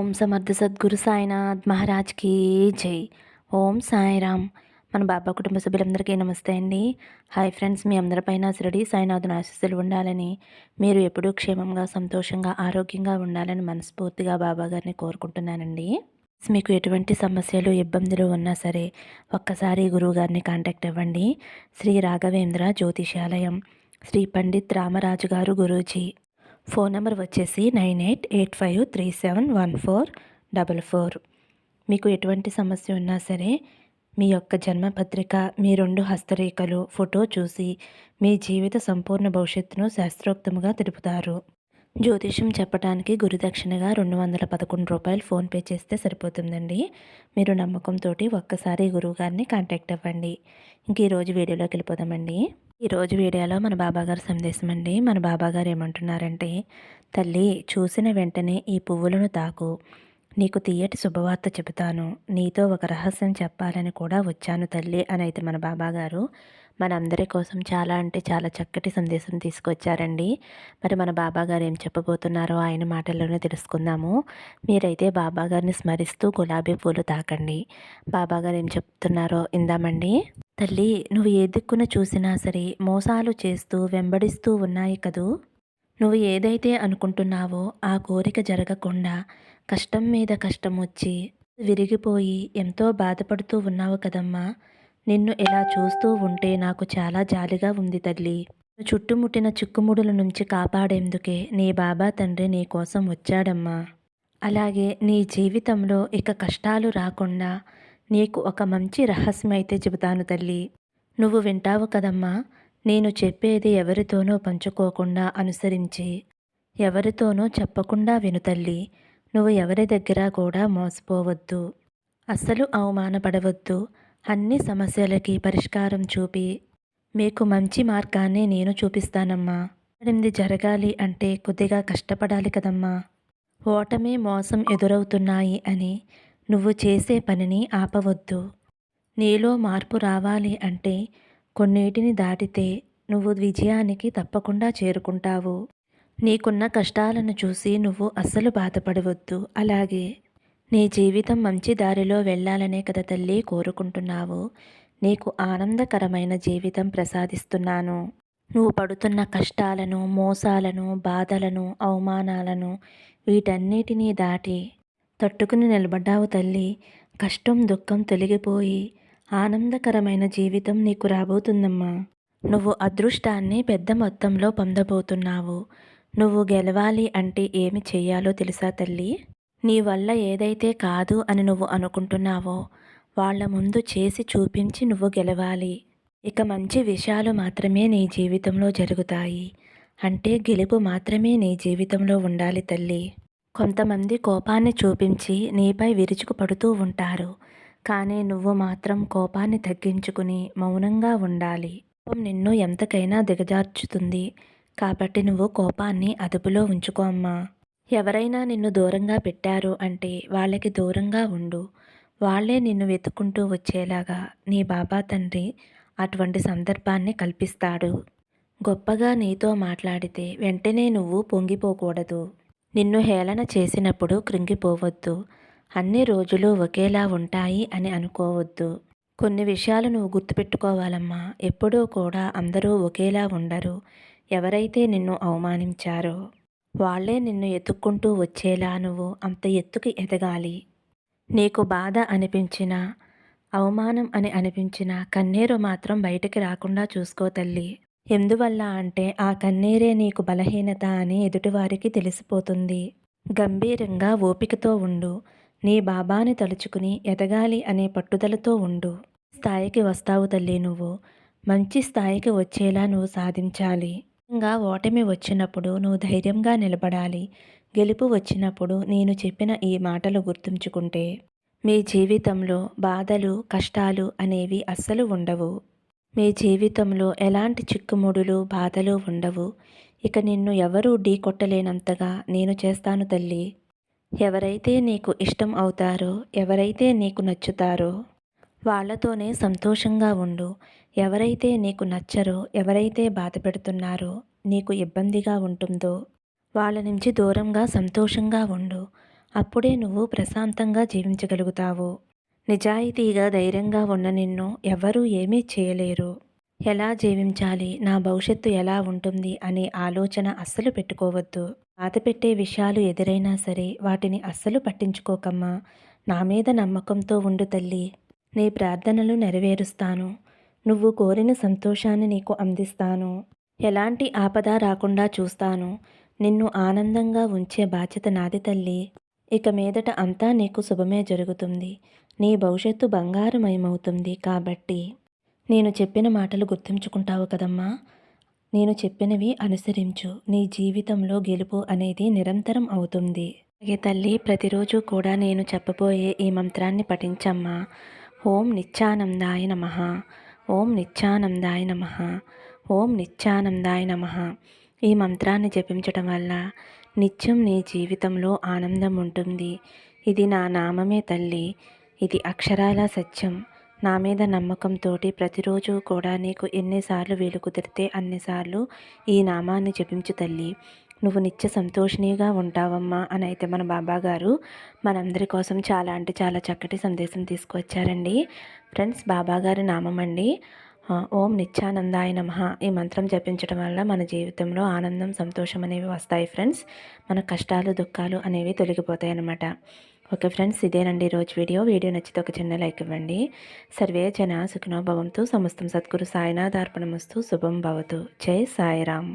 ఓం సమర్థ సద్గురు సాయినాథ్ మహారాజ్కి జై. ఓం సాయిరామ్. మన బాబా కుటుంబ సభ్యులందరికీ నమస్తే అండి. హాయ్ ఫ్రెండ్స్, మీ అందరిపైన షిరిడి సాయినాథుని ఆశీస్సులు ఉండాలని, మీరు ఎప్పుడూ క్షేమంగా సంతోషంగా ఆరోగ్యంగా ఉండాలని మనస్ఫూర్తిగా బాబా గారిని కోరుకుంటున్నానండి. మీకు ఎటువంటి సమస్యలు ఇబ్బందులు ఉన్నా సరే ఒక్కసారి గురువుగారిని కాంటాక్ట్ అవ్వండి. శ్రీ రాఘవేంద్ర జ్యోతిషాలయం, శ్రీ పండిత్ రామరాజు గారు గురూజీ. ఫోన్ నెంబర్ వచ్చేసి 9885371444. మీకు ఎటువంటి సమస్య ఉన్నా సరే మీ యొక్క జన్మపత్రిక, మీ 2 హస్తరేఖలు, ఫోటో చూసి మీ జీవిత సంపూర్ణ భవిష్యత్తును శాస్త్రోక్తముగా తెలుపుతారు. జ్యోతిష్యం చెప్పడానికి గురుదక్షిణగా రూ. 211 ఫోన్పే చేస్తే సరిపోతుందండి. మీరు నమ్మకంతో ఒక్కసారి గురువుగారిని కాంటాక్ట్ అవ్వండి. ఇంక ఈరోజు వీడియోలోకి వెళ్ళిపోదామండి. ఈరోజు వీడియోలో మన బాబాగారు సందేశం అండి. మన బాబాగారు ఏమంటున్నారంటే, తల్లి చూసిన వెంటనే ఈ పువ్వులను తాకు, నీకు తీయటి శుభవార్త చెబుతాను, నీతో ఒక రహస్యం చెప్పాలని కూడా వచ్చాను తల్లి అని అయితే మన బాబాగారు మనందరి కోసం చాలా అంటే చాలా చక్కటి సందేశం తీసుకొచ్చారండి. మరి మన బాబాగారు ఏం చెప్పబోతున్నారో ఆయన మాటల్లోనే తెలుసుకుందాము. మీరైతే బాబాగారిని స్మరిస్తూ గులాబీ పూలు తాకండి. బాబాగారు ఏం చెప్తున్నారో ఇందామండి. తల్లి, నువ్వు ఏ దిక్కున చూసినా సరే మోసాలు చేస్తూ వెంబడిస్తూ ఉన్నాయి కదూ. నువ్వు ఏదైతే అనుకుంటున్నావో ఆ కోరిక జరగకుండా కష్టం మీద కష్టం వచ్చి విరిగిపోయి ఎంతో బాధపడుతూ ఉన్నావు కదమ్మా. నిన్ను ఇలా చూస్తూ ఉంటే నాకు చాలా జాలిగా ఉంది తల్లి. చుట్టుముట్టిన చిక్కుముడుల నుంచి కాపాడేందుకే నీ బాబా తండ్రి నీ కోసం వచ్చాడమ్మా. అలాగే నీ జీవితంలో ఇక కష్టాలు రాకుండా నీకు ఒక మంచి రహస్యం అయితే చెబుతాను తల్లి. నువ్వు వింటావు కదమ్మా. నేను చెప్పేది ఎవరితోనూ పంచుకోకుండా అనుసరించి, ఎవరితోనూ చెప్పకుండా విను తల్లి. నువ్వు ఎవరి దగ్గర కూడా మోసపోవద్దు, అస్సలు అవమానపడవద్దు. అన్ని సమస్యలకి పరిష్కారం చూపి మీకు మంచి మార్గాన్ని నేను చూపిస్తానమ్మా. జరగాలి అంటే కొద్దిగా కష్టపడాలి కదమ్మా. ఓటమి మోసం ఎదురవుతున్నాయి అని నువ్వు చేసే పనిని ఆపవద్దు. నీలో మార్పు రావాలి అంటే కొన్నిటిని దాటితే నువ్వు విజయానికి తప్పకుండా చేరుకుంటావు. నీకున్న కష్టాలను చూసి నువ్వు అస్సలు బాధపడవద్దు. అలాగే నీ జీవితం మంచి దారిలో వెళ్ళాలనే కదా తల్లి కోరుకుంటున్నావు. నీకు ఆనందకరమైన జీవితం ప్రసాదిస్తున్నాను. నువ్వు పడుతున్న కష్టాలను, మోసాలను, బాధలను, అవమానాలను వీటన్నిటినీ దాటి తట్టుకుని నిలబడ్డావు తల్లి. కష్టం దుఃఖం తొలగిపోయి ఆనందకరమైన జీవితం నీకు రాబోతుందమ్మా. నువ్వు అదృష్టాన్ని పెద్ద మొత్తంలో పొందబోతున్నావు. నువ్వు గెలవాలి అంటే ఏమి చెయ్యాలో తెలుసా తల్లి? నీ వల్ల ఏదైతే కాదు అని నువ్వు అనుకుంటున్నావో వాళ్ళ ముందు చేసి చూపించి నువ్వు గెలవాలి. ఇక మంచి విషయాలు మాత్రమే నీ జీవితంలో జరుగుతాయి. అంటే గెలుపు మాత్రమే నీ జీవితంలో ఉండాలి తల్లి. కొంతమంది కోపాన్ని చూపించి నీపై విరుచుకుపడుతూ ఉంటారు. కానీ నువ్వు మాత్రం కోపాన్ని తగ్గించుకుని మౌనంగా ఉండాలి. కోపం నిన్ను ఎంతకైనా దిగజార్చుతుంది. కాబట్టి నువ్వు కోపాన్ని అదుపులో ఉంచుకో అమ్మా. ఎవరైనా నిన్ను దూరంగా పెట్టారు అంటే వాళ్ళకి దూరంగా ఉండు. వాళ్ళే నిన్ను వెతుక్కుంటూ వచ్చేలాగా నీ బాబా తండ్రి అటువంటి సందర్భాన్ని కల్పిస్తాడు. గొప్పగా నీతో మాట్లాడితే వెంటనే నువ్వు పొంగిపోకూడదు. నిన్ను హేళన చేసినప్పుడు కృంగిపోవద్దు. అన్ని రోజులు ఒకేలా ఉంటాయి అని అనుకోవద్దు. కొన్ని విషయాలు నువ్వు గుర్తుపెట్టుకోవాలమ్మా. ఎప్పుడూ కూడా అందరూ ఒకేలా ఉండరు. ఎవరైతే నిన్ను అవమానించారో వాళ్ళే నిన్ను ఎత్తుక్కుంటూ వచ్చేలా నువ్వు అంత ఎత్తుకి ఎదగాలి. నీకు బాధ అనిపించినా, అవమానం అని అనిపించినా కన్నీరు మాత్రం బయటికి రాకుండా చూసుకో తల్లి. ఎందువల్ల అంటే ఆ కన్నీరే నీకు బలహీనత అని ఎదుటివారికి తెలిసిపోతుంది. గంభీరంగా ఓపికతో ఉండు. నీ బాబాని తలుచుకుని ఎదగాలి అనే పట్టుదలతో ఉండు. స్థాయికి వస్తావు తల్లి. నువ్వు మంచి స్థాయికి వచ్చేలా నువ్వు సాధించాలి. ఇంకా ఓటమి వచ్చినప్పుడు నువ్వు ధైర్యంగా నిలబడాలి. గెలుపు వచ్చినప్పుడు నేను చెప్పిన ఈ మాటలు గుర్తుంచుకుంటే మీ జీవితంలో బాధలు, కష్టాలు అనేవి అస్సలు ఉండవు. మీ జీవితంలో ఎలాంటి చిక్కుముడులు, బాధలు ఉండవు. ఇక నిన్ను ఎవరూ ఢీకొట్టలేనంతగా నేను చేస్తాను తల్లి. ఎవరైతే నీకు ఇష్టం అవుతారో, ఎవరైతే నీకు నచ్చుతారో వాళ్ళతోనే సంతోషంగా ఉండు. ఎవరైతే నీకు నచ్చరో, ఎవరైతే బాధ పెడుతున్నారో, నీకు ఇబ్బందిగా ఉంటుందో వాళ్ళ నుంచి దూరంగా సంతోషంగా ఉండు. అప్పుడే నువ్వు ప్రశాంతంగా జీవించగలుగుతావు. నిజాయితీగా, ధైర్యంగా ఉన్న నిన్ను ఎవ్వరూ ఏమీ చేయలేరు. ఎలా జీవించాలి, నా భవిష్యత్తు ఎలా ఉంటుంది అనే ఆలోచన అస్సలు పెట్టుకోవద్దు. బాధపెట్టే విషయాలు ఎదురైనా సరే వాటిని అస్సలు పట్టించుకోకమ్మా. నా మీద నమ్మకంతో ఉండు తల్లి. నీ ప్రార్థనలు నెరవేరుస్తాను. నువ్వు కోరిన సంతోషాన్ని నీకు అందిస్తాను. ఎలాంటి ఆపద రాకుండా చూస్తాను. నిన్ను ఆనందంగా ఉంచే బాధ్యత నాది తల్లి. ఇక మీదట అంతా నీకు శుభమే జరుగుతుంది. నీ భవిష్యత్తు బంగారుమయమవుతుంది కాబట్టి నేను చెప్పిన మాటలు గుర్తుంచుకుంటావు కదమ్మా. నేను చెప్పినవి అనుసరించు. నీ జీవితంలో గెలుపు అనేది నిరంతరం అవుతుంది. అలాగే తల్లి, ప్రతిరోజు కూడా నేను చెప్పబోయే ఈ మంత్రాన్ని పఠించమ్మా. ఓం నిత్యానందాయ నమః. ఓం నిత్యానందాయ నమః. ఓం నిత్యానందాయ నమః. ఈ మంత్రాన్ని జపించటం వల్ల నిత్యం నీ జీవితంలో ఆనందం ఉంటుంది. ఇది నా నామమే తల్లి. ఇది అక్షరాల సత్యం. నా మీద నమ్మకంతోటి ప్రతిరోజు కూడా నీకు ఎన్నిసార్లు వీలు కుదిరితే అన్నిసార్లు ఈ నామాన్ని జపించు తల్లి. నువ్వు నిత్య సంతోషినిగా ఉంటావమ్మా అని అయితే మన బాబాగారు మనందరి కోసం చాలా అంటే చాలా చక్కటి సందేశం తీసుకువచ్చారండి. ఫ్రెండ్స్, బాబాగారి నామం అండి ఓం నిత్యానందాయ నమః. ఈ మంత్రం జపించడం వల్ల మన జీవితంలో ఆనందం, సంతోషం అనేవి వస్తాయి ఫ్రెండ్స్. మన కష్టాలు, దుఃఖాలు అనేవి తొలగిపోతాయి అన్నమాట. ఓకే ఫ్రెండ్స్, ఇదేనండి ఈరోజు వీడియో నచ్చితే ఒక చిన్న లైక్ ఇవ్వండి. సర్వే జన సుఖినో భవంతు. సమస్తం సద్గురు సాయినాథార్పణమస్తు. శుభం భవతు. జై సాయిరామ్.